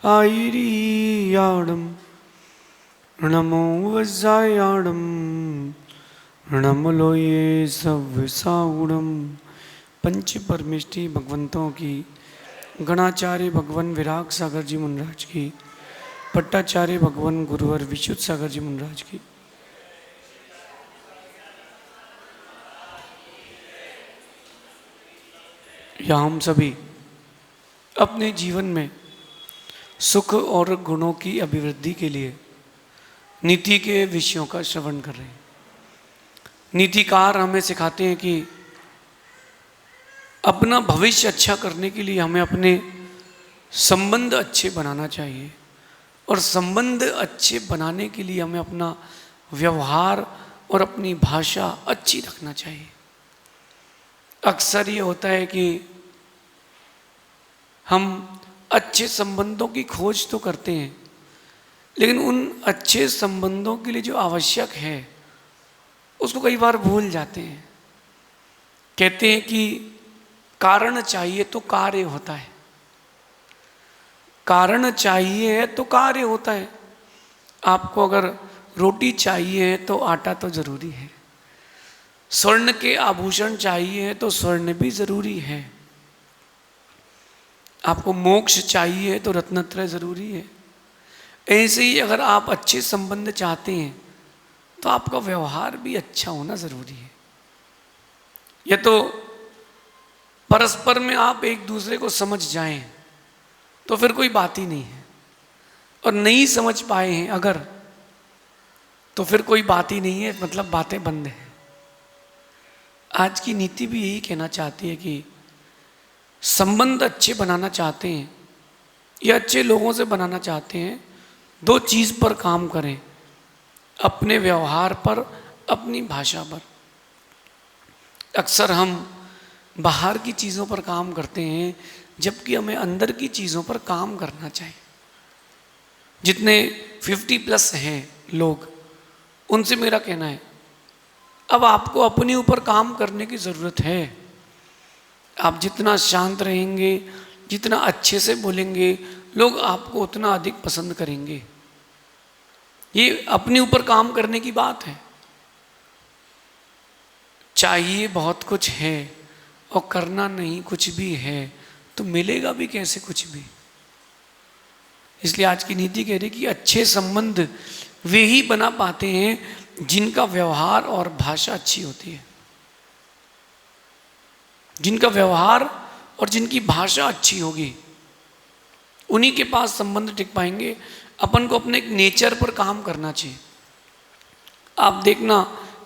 आयिरीयाणं नमो वज्रायाणं नमलोये सव्यसागुणं। पंच परमेष्टि भगवंतों की, गणाचार्य भगवान विराग सागर जी मुनराज की, पट्टाचार्य भगवान गुरुवर विशुद्ध सागर जी मुनराज की। या हम सभी अपने जीवन में सुख और गुणों की अभिवृद्धि के लिए नीति के विषयों का श्रवण कर रहे हैं। नीतिकार हमें सिखाते हैं कि अपना भविष्य अच्छा करने के लिए हमें अपने संबंध अच्छे बनाना चाहिए, और संबंध अच्छे बनाने के लिए हमें अपना व्यवहार और अपनी भाषा अच्छी रखना चाहिए। अक्सर ये होता है कि हम अच्छे संबंधों की खोज तो करते हैं, लेकिन उन अच्छे संबंधों के लिए जो आवश्यक है उसको कई बार भूल जाते हैं। कहते हैं कि कारण चाहिए तो कार्य होता है, कारण चाहिए है तो कार्य होता है। आपको अगर रोटी चाहिए है तो आटा तो जरूरी है, स्वर्ण के आभूषण चाहिए है तो स्वर्ण भी जरूरी है, आपको मोक्ष चाहिए तो रत्नत्रय जरूरी है। ऐसे ही अगर आप अच्छे संबंध चाहते हैं तो आपका व्यवहार भी अच्छा होना जरूरी है। यह तो परस्पर में आप एक दूसरे को समझ जाएं तो फिर कोई बात ही नहीं है, और नहीं समझ पाए हैं अगर, तो फिर कोई बात ही नहीं है, मतलब बातें बंद हैं। आज की नीति भी यही कहना चाहती है कि संबंध अच्छे बनाना चाहते हैं या अच्छे लोगों से बनाना चाहते हैं, दो चीज पर काम करें, अपने व्यवहार पर, अपनी भाषा पर। अक्सर हम बाहर की चीज़ों पर काम करते हैं जबकि हमें अंदर की चीज़ों पर काम करना चाहिए। जितने 50+ हैं लोग, उनसे मेरा कहना है अब आपको अपने ऊपर काम करने की ज़रूरत है। आप जितना शांत रहेंगे, जितना अच्छे से बोलेंगे, लोग आपको उतना अधिक पसंद करेंगे। ये अपने ऊपर काम करने की बात है। चाहिए बहुत कुछ है और करना नहीं कुछ भी है तो मिलेगा भी कैसे कुछ भी। इसलिए आज की नीति कह रही कि अच्छे संबंध वे ही बना पाते हैं जिनका व्यवहार और भाषा अच्छी होती है, जिनका व्यवहार और जिनकी भाषा अच्छी होगी, उन्हीं के पास संबंध टिक पाएंगे। अपन को अपने एक नेचर पर काम करना चाहिए। आप देखना,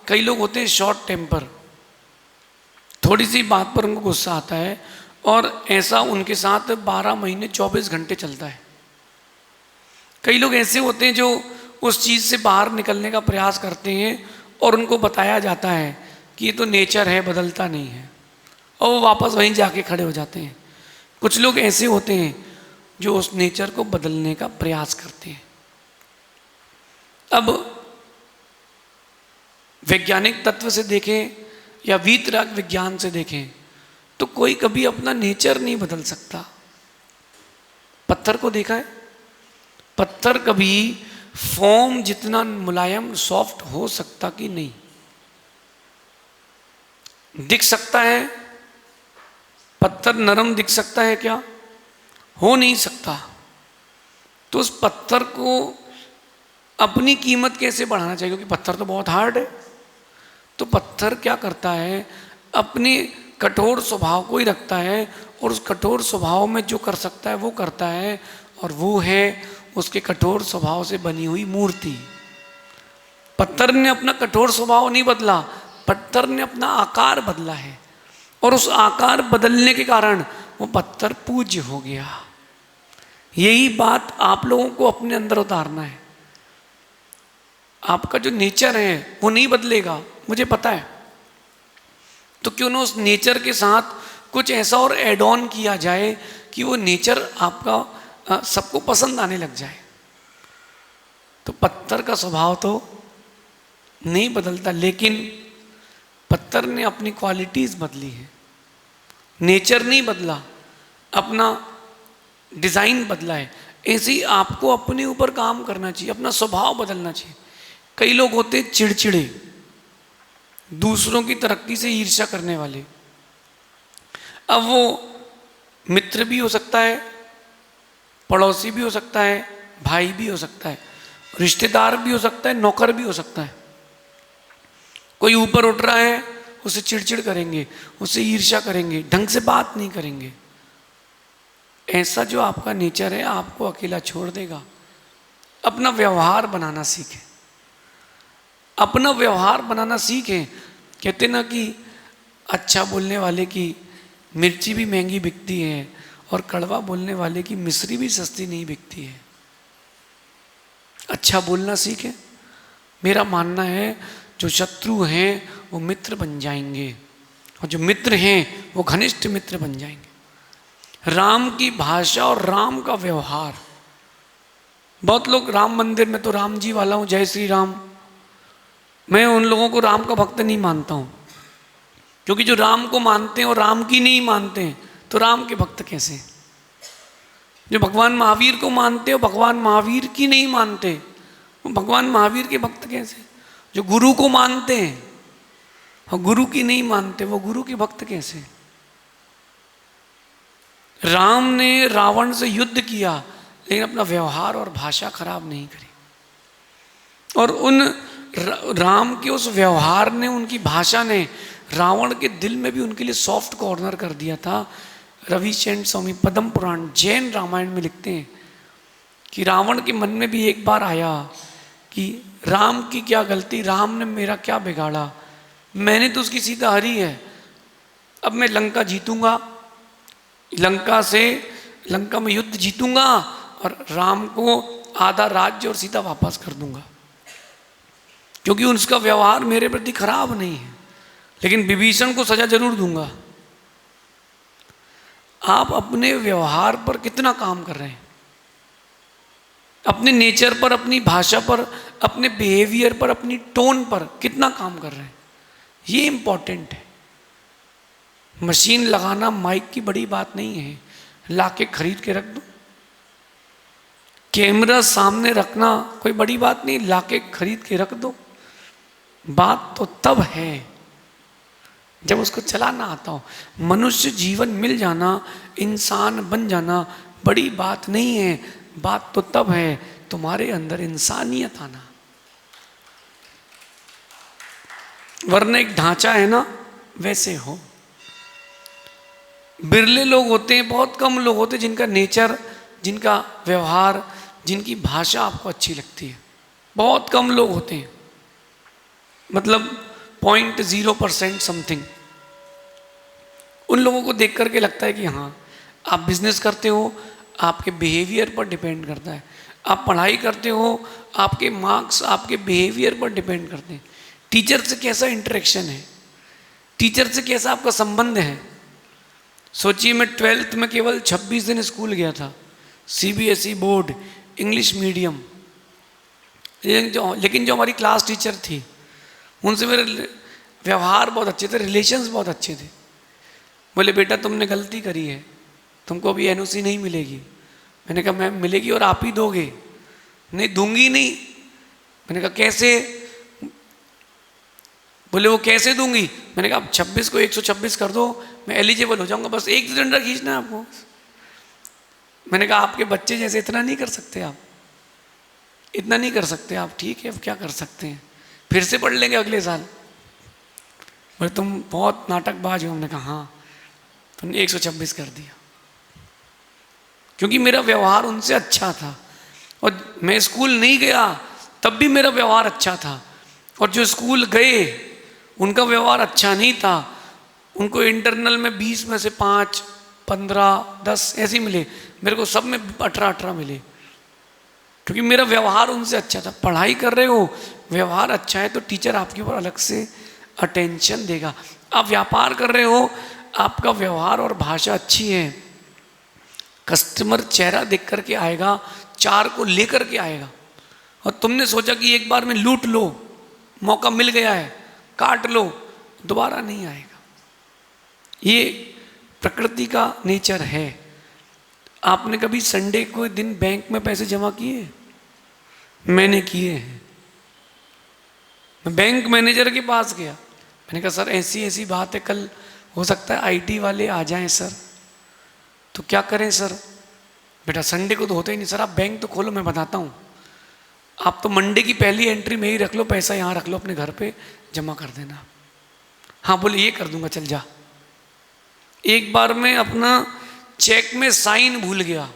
कई लोग होते हैं शॉर्ट टेम्पर, थोड़ी सी बात पर उनको गुस्सा आता है और ऐसा उनके साथ 12 महीने 24 घंटे चलता है। कई लोग ऐसे होते हैं जो उस चीज़ से बाहर निकलने का प्रयास करते हैं और उनको बताया जाता है कि ये तो नेचर है, बदलता नहीं है, और वो वापस वहीं जाके खड़े हो जाते हैं। कुछ लोग ऐसे होते हैं जो उस नेचर को बदलने का प्रयास करते हैं। अब वैज्ञानिक तत्व से देखें या वीतराग विज्ञान से देखें तो कोई कभी अपना नेचर नहीं बदल सकता। पत्थर को देखा है, पत्थर कभी फोम जितना मुलायम सॉफ्ट हो सकता कि नहीं? दिख सकता है पत्थर नरम दिख सकता है क्या? हो नहीं सकता। तो उस पत्थर को अपनी कीमत कैसे बढ़ाना चाहिए, क्योंकि पत्थर तो बहुत हार्ड है। तो पत्थर क्या करता है, अपने कठोर स्वभाव को ही रखता है और उस कठोर स्वभाव में जो कर सकता है वो करता है, और वो है उसके कठोर स्वभाव से बनी हुई मूर्ति। पत्थर ने अपना कठोर स्वभाव नहीं बदला, पत्थर ने अपना आकार बदला है, और उस आकार बदलने के कारण वो पत्थर पूज्य हो गया। यही बात आप लोगों को अपने अंदर उतारना है। आपका जो नेचर है वो नहीं बदलेगा, मुझे पता है, तो क्यों ना उस नेचर के साथ कुछ ऐसा और ऐड ऑन किया जाए कि वो नेचर आपका सबको पसंद आने लग जाए। तो पत्थर का स्वभाव तो नहीं बदलता, लेकिन पत्थर ने अपनी क्वालिटीज बदली है। नेचर नहीं बदला, अपना डिजाइन बदला है। ऐसे ही आपको अपने ऊपर काम करना चाहिए, अपना स्वभाव बदलना चाहिए। कई लोग होते चिड़चिड़े, दूसरों की तरक्की से ईर्ष्या करने वाले। अब वो मित्र भी हो सकता है, पड़ोसी भी हो सकता है, भाई भी हो सकता है, रिश्तेदार भी हो सकता है, नौकर भी हो सकता है। कोई ऊपर उठ रहा है, उसे चिड़चिड़ करेंगे, उसे ईर्ष्या करेंगे, ढंग से बात नहीं करेंगे। ऐसा जो आपका नेचर है आपको अकेला छोड़ देगा। अपना व्यवहार बनाना सीखें, अपना व्यवहार बनाना सीखें। कहते ना कि अच्छा बोलने वाले की मिर्ची भी महंगी बिकती है और कड़वा बोलने वाले की मिश्री भी सस्ती नहीं बिकती है। अच्छा बोलना सीखें। मेरा मानना है जो शत्रु हैं वो मित्र बन जाएंगे और जो मित्र हैं वो घनिष्ठ मित्र बन जाएंगे। राम की भाषा और राम का व्यवहार। बहुत लोग राम मंदिर में तो राम जी वाला हूँ, जय श्री राम। मैं उन लोगों को राम का भक्त नहीं मानता हूँ, क्योंकि जो राम को मानते हैं और राम की नहीं मानते हैं तो राम के भक्त कैसे? जो भगवान महावीर को मानते हो भगवान महावीर की नहीं मानते, वो भगवान महावीर के भक्त कैसे? जो गुरु को मानते हैं और गुरु की नहीं मानते, वो गुरु के भक्त कैसे? राम ने रावण से युद्ध किया लेकिन अपना व्यवहार और भाषा खराब नहीं करी, और उन राम के उस व्यवहार ने, उनकी भाषा ने रावण के दिल में भी उनके लिए सॉफ्ट कॉर्नर कर दिया था। रविचंद्र स्वामी पद्म पुराण जैन रामायण में लिखते हैं कि रावण के मन में भी एक बार आया कि राम की क्या गलती, राम ने मेरा क्या बिगाड़ा, मैंने तो उसकी सीता हरी है, अब मैं लंका जीतूंगा, लंका में युद्ध जीतूंगा और राम को आधा राज्य और सीता वापस कर दूंगा, क्योंकि उसका व्यवहार मेरे प्रति खराब नहीं है, लेकिन विभीषण को सजा जरूर दूंगा। आप अपने व्यवहार पर कितना काम कर रहे हैं? अपने नेचर पर, अपनी भाषा पर, अपने बिहेवियर पर, अपनी टोन पर कितना काम कर रहे हैं, ये इंपॉर्टेंट है। मशीन लगाना माइक की बड़ी बात नहीं है, लाके खरीद के रख दो। कैमरा सामने रखना कोई बड़ी बात नहीं, लाके खरीद के रख दो। बात तो तब है जब उसको चलाना आता हो। मनुष्य जीवन मिल जाना, इंसान बन जाना बड़ी बात नहीं है, बात तो तब है तुम्हारे अंदर इंसानियत आना। वरना एक ढांचा है ना, वैसे हो। बिरले लोग होते हैं, बहुत कम लोग होते हैं जिनका नेचर, जिनका व्यवहार, जिनकी भाषा आपको अच्छी लगती है। बहुत कम लोग होते हैं, मतलब 0.0% समथिंग। उन लोगों को देख करके लगता है कि हाँ आप बिजनेस करते हो, आपके बिहेवियर पर डिपेंड करता है। आप पढ़ाई करते हो, आपके मार्क्स आपके बिहेवियर पर डिपेंड करते हैं। टीचर से कैसा इंटरेक्शन है, टीचर से कैसा आपका संबंध है। सोचिए मैं 12th में केवल 26 दिन स्कूल गया था, CBSE बोर्ड, इंग्लिश मीडियम। लेकिन जो हमारी क्लास टीचर थी उनसे मेरे व्यवहार बहुत अच्छे थे, रिलेशंस बहुत अच्छे थे। बोले बेटा तुमने गलती करी है, तुमको अभी NOC नहीं मिलेगी। मैंने कहा मैम मिलेगी और आप ही दोगे? नहीं दूंगी नहीं। मैंने कहा कैसे? बोले वो कैसे दूंगी? मैंने कहा आप 26 को 126 कर दो, मैं एलिजिबल हो जाऊंगा, बस एक सिलेंडर खींचना है आपको। मैंने कहा आपके बच्चे जैसे इतना नहीं कर सकते आप, इतना नहीं कर सकते आप। ठीक है अब क्या कर सकते हैं, फिर से पढ़ लेंगे अगले साल। बोले तुम बहुत नाटकबाज हो। हमने कहा हाँ, तुमने 126 कर दिया, क्योंकि मेरा व्यवहार उनसे अच्छा था। और मैं स्कूल नहीं गया तब भी मेरा व्यवहार अच्छा था, और जो स्कूल गए उनका व्यवहार अच्छा नहीं था। उनको इंटरनल में 20 में से 5, 15, 10 ऐसे मिले, मेरे को सब में 18 मिले, क्योंकि मेरा व्यवहार उनसे अच्छा था। पढ़ाई कर रहे हो, व्यवहार अच्छा है तो टीचर आपके ऊपर अलग से अटेंशन देगा। आप व्यापार कर रहे हो, आपका व्यवहार और भाषा अच्छी है, कस्टमर चेहरा देख करके आएगा, 4 को लेकर के आएगा। और तुमने सोचा कि एक बार में लूट लो, मौका मिल गया है काट लो, दोबारा नहीं आएगा। ये प्रकृति का नेचर है। आपने कभी संडे को दिन बैंक में पैसे जमा किए? मैंने किए हैं। मैं बैंक मैनेजर के पास गया, मैंने कहा सर ऐसी ऐसी बात है, कल हो सकता है आईटी वाले आ जाएं सर, तो क्या करें सर? बेटा संडे को तो होता ही नहीं। सर आप बैंक तो खोलो, मैं बताता हूँ। आप तो मंडे की पहली एंट्री में ही रख लो, पैसा यहाँ रख लो, अपने घर पे जमा कर देना। हाँ बोले ये कर दूंगा, चल जा। एक बार मैं अपना चेक में साइन भूल गया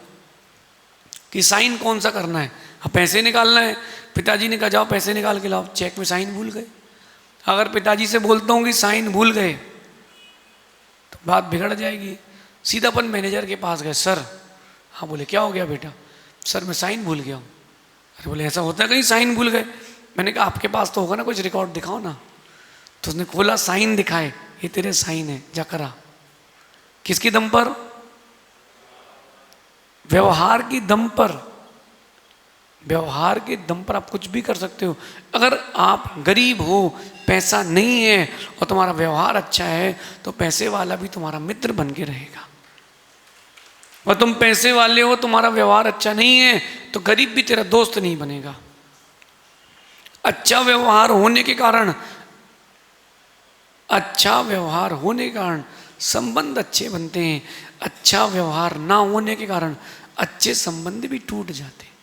कि साइन कौन सा करना है। अब पैसे निकालना है, पिताजी ने कहा जाओ पैसे निकाल के लाओ, चेक में साइन भूल गए। अगर पिताजी से बोलता हूँ कि साइन भूल गए तो बात बिगड़ जाएगी। सीधा अपन मैनेजर के पास गए, सर। हाँ बोले क्या हो गया बेटा? सर मैं साइन भूल गया हूँ। अरे बोले ऐसा होता है कहीं साइन भूल गए? मैंने कहा आपके पास तो होगा ना कुछ रिकॉर्ड, दिखाओ ना। तो उसने खोला, साइन दिखाए, ये तेरे साइन है, जा करा। किसकी दम पर? व्यवहार की दम पर। व्यवहार के दम पर आप कुछ भी कर सकते हो। अगर आप गरीब हो, पैसा नहीं है और तुम्हारा व्यवहार अच्छा है तो पैसे वाला भी तुम्हारा मित्र बन के रहेगा। और तुम पैसे वाले हो, तुम्हारा व्यवहार अच्छा नहीं है तो गरीब भी तेरा दोस्त नहीं बनेगा। अच्छा व्यवहार होने के कारण, अच्छा व्यवहार होने के कारण संबंध अच्छे बनते हैं। अच्छा व्यवहार ना होने के कारण अच्छे संबंध भी टूट जाते हैं।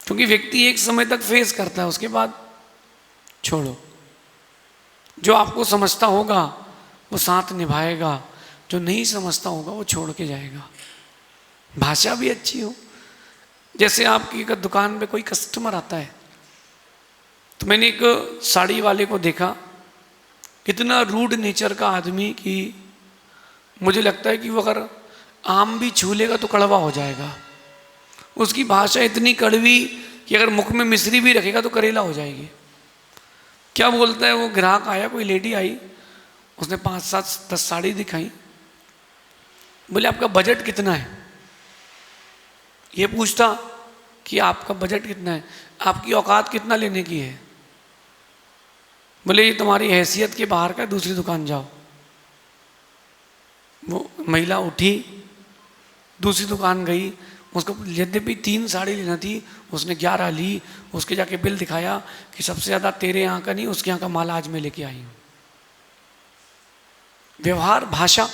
क्योंकि व्यक्ति एक समय तक फेस करता है, उसके बाद छोड़ो। जो आपको समझता होगा वो साथ निभाएगा, जो नहीं समझता होगा वो छोड़ के जाएगा। भाषा भी अच्छी हो। जैसे आपकी दुकान पे कोई कस्टमर आता है, तो मैंने एक साड़ी वाले को देखा, कितना रूड नेचर का आदमी कि मुझे लगता है कि वो अगर आम भी छू लेगा तो कड़वा हो जाएगा। उसकी भाषा इतनी कड़वी कि अगर मुख में मिश्री भी रखेगा तो करेला हो जाएगी। क्या बोलता है वो? ग्राहक आया, कोई लेडी आई, उसने 5, 7, 10 साड़ी दिखाई। बोले आपका बजट कितना है? ये पूछता कि आपका बजट कितना है, आपकी औकात कितना लेने की है? बोले ये तुम्हारी हैसियत के बाहर का, दूसरी दुकान जाओ। वो महिला उठी, दूसरी दुकान गई, उसको यद्यपि 3 साड़ी लेना थी, उसने 11 ली। उसके जाके बिल दिखाया कि सबसे ज़्यादा तेरे यहाँ का नहीं, उसके यहाँ का माल आज मैं लेके आई हूँ। व्यवहार, भाषा।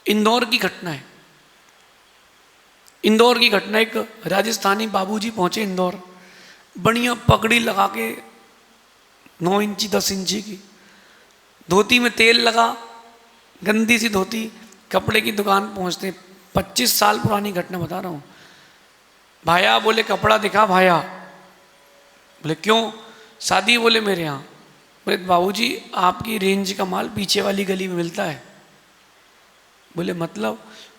इंदौर की घटना है, इंदौर की घटना। एक राजस्थानी बाबूजी पहुंचे इंदौर, बढ़िया पगड़ी लगा के 9 इंची 10 इंची की, धोती में तेल लगा, गंदी सी धोती, कपड़े की दुकान पहुंचते। 25 साल पुरानी घटना बता रहा हूँ। भाया बोले कपड़ा दिखा भाया। बोले क्यों? शादी। बोले मेरे यहाँ। बोले बाबूजी आपकी रेंज का माल पीछे वाली गली में मिलता है। बोले मतलब?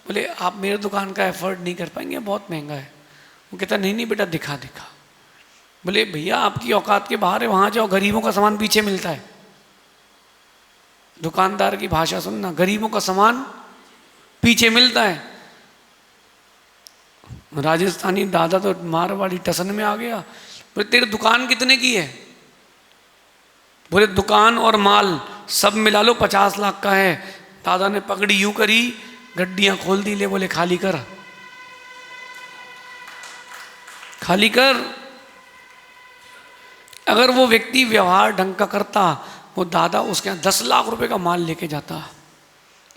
बोले आप मेरे दुकान का एफर्ट नहीं कर पाएंगे, बहुत महंगा है। वो कहता नहीं नहीं बेटा दिखा दिखा। बोले भैया आपकी औकात के बाहर है, वहाँ जाओ, गरीबों का सामान पीछे मिलता है। दुकानदार की भाषा सुनना, गरीबों का सामान पीछे मिलता है। राजस्थानी दादा तो मारवाड़ी टसन में आ गया। बोले तेरी दुकान कितने की है? बोले दुकान और माल सब मिला लो 50 लाख का है। दादा ने पगड़ी यूं करी, गड्डियां खोल दी, ले बोले खाली कर, खाली कर। अगर वो व्यक्ति व्यवहार ढंग का करता, वो दादा उसके यहाँ 10 लाख रुपए का माल लेके जाता।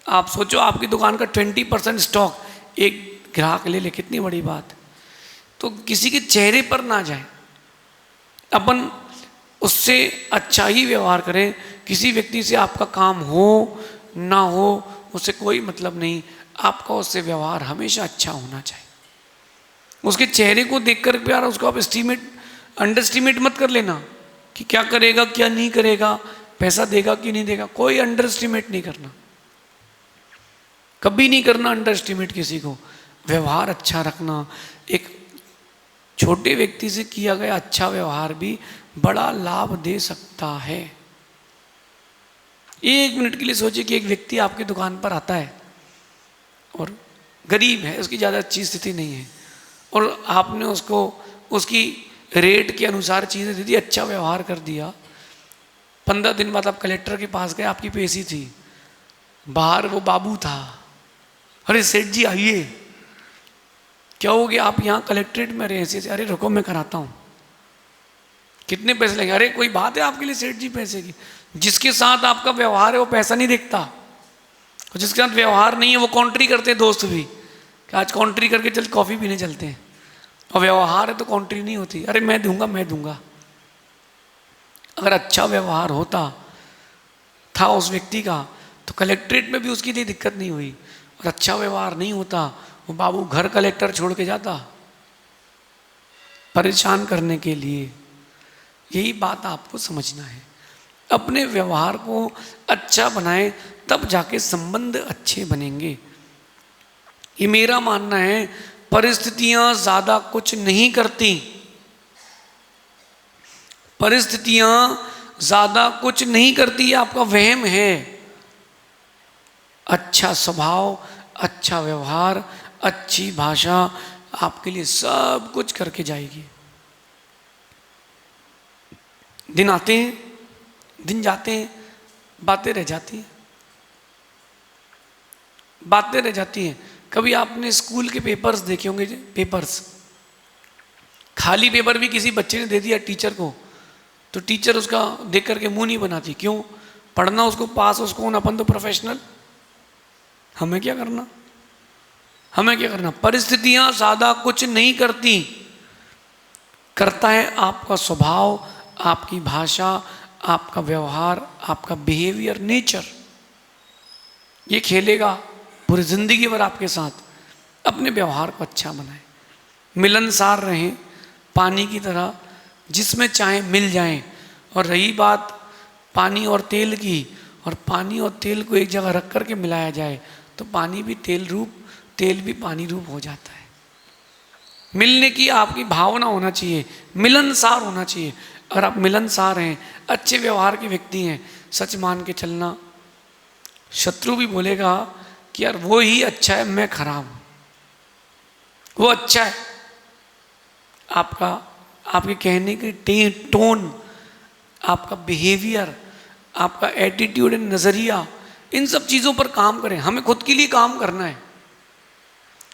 आप सोचो आपकी दुकान का 20% स्टॉक एक ग्राहक ले ले, कितनी बड़ी बात। तो किसी के चेहरे पर ना जाए, अपन उससे अच्छा ही व्यवहार करें। किसी व्यक्ति से आपका काम हो ना हो उससे कोई मतलब नहीं, आपका उससे व्यवहार हमेशा अच्छा होना चाहिए। उसके चेहरे को देखकर प्यार, उसको आप अंडर एस्टिमेट मत कर लेना कि क्या करेगा क्या नहीं करेगा, पैसा देगा कि नहीं देगा। कोई अंडर एस्टिमेट नहीं करना, कभी नहीं करना अंडर एस्टिमेट किसी को। व्यवहार अच्छा रखना। एक छोटे व्यक्ति से किया गया अच्छा व्यवहार भी बड़ा लाभ दे सकता है। 1 मिनट के लिए सोचिए कि एक व्यक्ति आपकी दुकान पर आता है और गरीब है, उसकी ज़्यादा अच्छी स्थिति नहीं है, और आपने उसको उसकी रेट के अनुसार चीज़ें दे दी, अच्छा व्यवहार कर दिया। 15 दिन बाद आप कलेक्टर के पास गए, आपकी पेशी थी, बाहर वो बाबू था, अरे सेठ जी आइए, क्या हो गया, आप यहाँ कलेक्ट्रेट में रहे ऐसे, अरे रुको मैं कराता हूँ, कितने पैसे लेंगे, अरे कोई बात है आपके लिए सेठ जी पैसे की। जिसके साथ आपका व्यवहार है वो पैसा नहीं देखता, और जिसके साथ व्यवहार नहीं है वो कॉन्ट्री करते हैं दोस्त भी, कि आज कॉन्ट्री करके चल कॉफ़ी पीने चलते हैं, और व्यवहार है तो कॉन्ट्री नहीं होती, अरे मैं दूंगा मैं दूंगा। अगर अच्छा व्यवहार होता था उस व्यक्ति का तो कलेक्ट्रेट में भी उसके लिए दिक्कत नहीं हुई, और अच्छा व्यवहार नहीं होता वो बाबू घर कलेक्टर छोड़ के जाता परेशान करने के लिए। यही बात आपको समझना है, अपने व्यवहार को अच्छा बनाएं तब जाके संबंध अच्छे बनेंगे। ये मेरा मानना है। परिस्थितियां ज्यादा कुछ नहीं करती, परिस्थितियां ज्यादा कुछ नहीं करती, ये आपका वहम है। अच्छा स्वभाव, अच्छा व्यवहार, अच्छी भाषा आपके लिए सब कुछ करके जाएगी। दिन आते हैं, दिन जाते हैं, बातें रह जाती हैं, बातें रह जाती हैं। कभी आपने स्कूल के पेपर्स देखे होंगे, पेपर्स, खाली पेपर भी किसी बच्चे ने दे दिया टीचर को तो टीचर उसका देख करके मुंह नहीं बनाती, क्यों? पढ़ना उसको, पास उसको कौन, अपन तो प्रोफेशनल, हमें क्या करना, हमें क्या करना। परिस्थितियां ज्यादा कुछ नहीं करती, करता है आपका स्वभाव, आपकी भाषा, आपका व्यवहार, आपका बिहेवियर, नेचर। ये खेलेगा पूरी जिंदगी भर आपके साथ। अपने व्यवहार को अच्छा बनाएं, मिलनसार रहें, पानी की तरह जिसमें चाहे मिल जाएं। और रही बात पानी और तेल की, और पानी और तेल को एक जगह रख करके मिलाया जाए तो पानी भी तेल रूप, तेल भी पानी रूप हो जाता है। मिलने की आपकी भावना होना चाहिए, मिलनसार होना चाहिए। अगर आप मिलनसार हैं, अच्छे व्यवहार के व्यक्ति हैं, सच मान के चलना, शत्रु भी बोलेगा कि यार वो ही अच्छा है, मैं खराब हूं, वो अच्छा है। आपका, आपके कहने की टोन, आपका बिहेवियर, आपका एटीट्यूड एंड नजरिया, इन सब चीजों पर काम करें। हमें खुद के लिए काम करना है,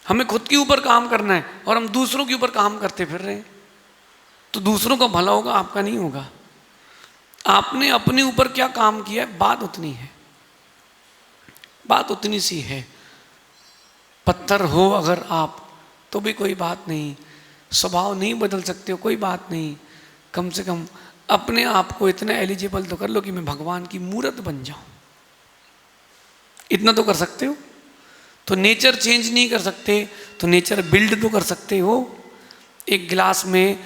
हमें खुद के ऊपर काम करना है, और हम दूसरों के ऊपर काम करते फिर रहे हैं तो दूसरों का भला होगा, आपका नहीं होगा। आपने अपने ऊपर क्या काम किया है, बात उतनी है, बात उतनी सी है। पत्थर हो अगर आप तो भी कोई बात नहीं, स्वभाव नहीं बदल सकते हो कोई बात नहीं, कम से कम अपने आप को इतना एलिजिबल तो कर लो कि मैं भगवान की मूर्त बन जाऊं। इतना तो कर सकते हो। तो नेचर चेंज नहीं कर सकते तो नेचर बिल्ड तो कर सकते हो। एक गिलास में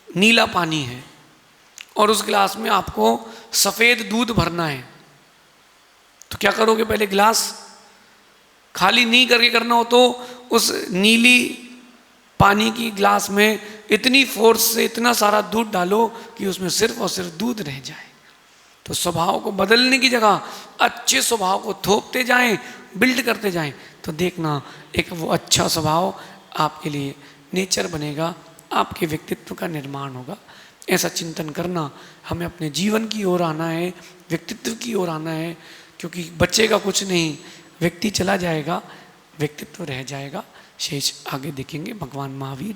नीला पानी है और उस गिलास में आपको सफ़ेद दूध भरना है, तो क्या करोगे? पहले गिलास खाली नहीं करके करना हो तो उस नीली पानी की गिलास में इतनी फोर्स से इतना सारा दूध डालो कि उसमें सिर्फ और सिर्फ दूध रह जाए। तो स्वभाव को बदलने की जगह अच्छे स्वभाव को थोपते जाएं, बिल्ड करते जाएं, तो देखना एक वो अच्छा स्वभाव आपके लिए नेचर बनेगा, आपके व्यक्तित्व का निर्माण होगा। ऐसा चिंतन करना, हमें अपने जीवन की ओर आना है, व्यक्तित्व की ओर आना है, क्योंकि बचेगा कुछ नहीं, व्यक्ति चला जाएगा, व्यक्तित्व रह जाएगा। शेष आगे देखेंगे। भगवान महावीर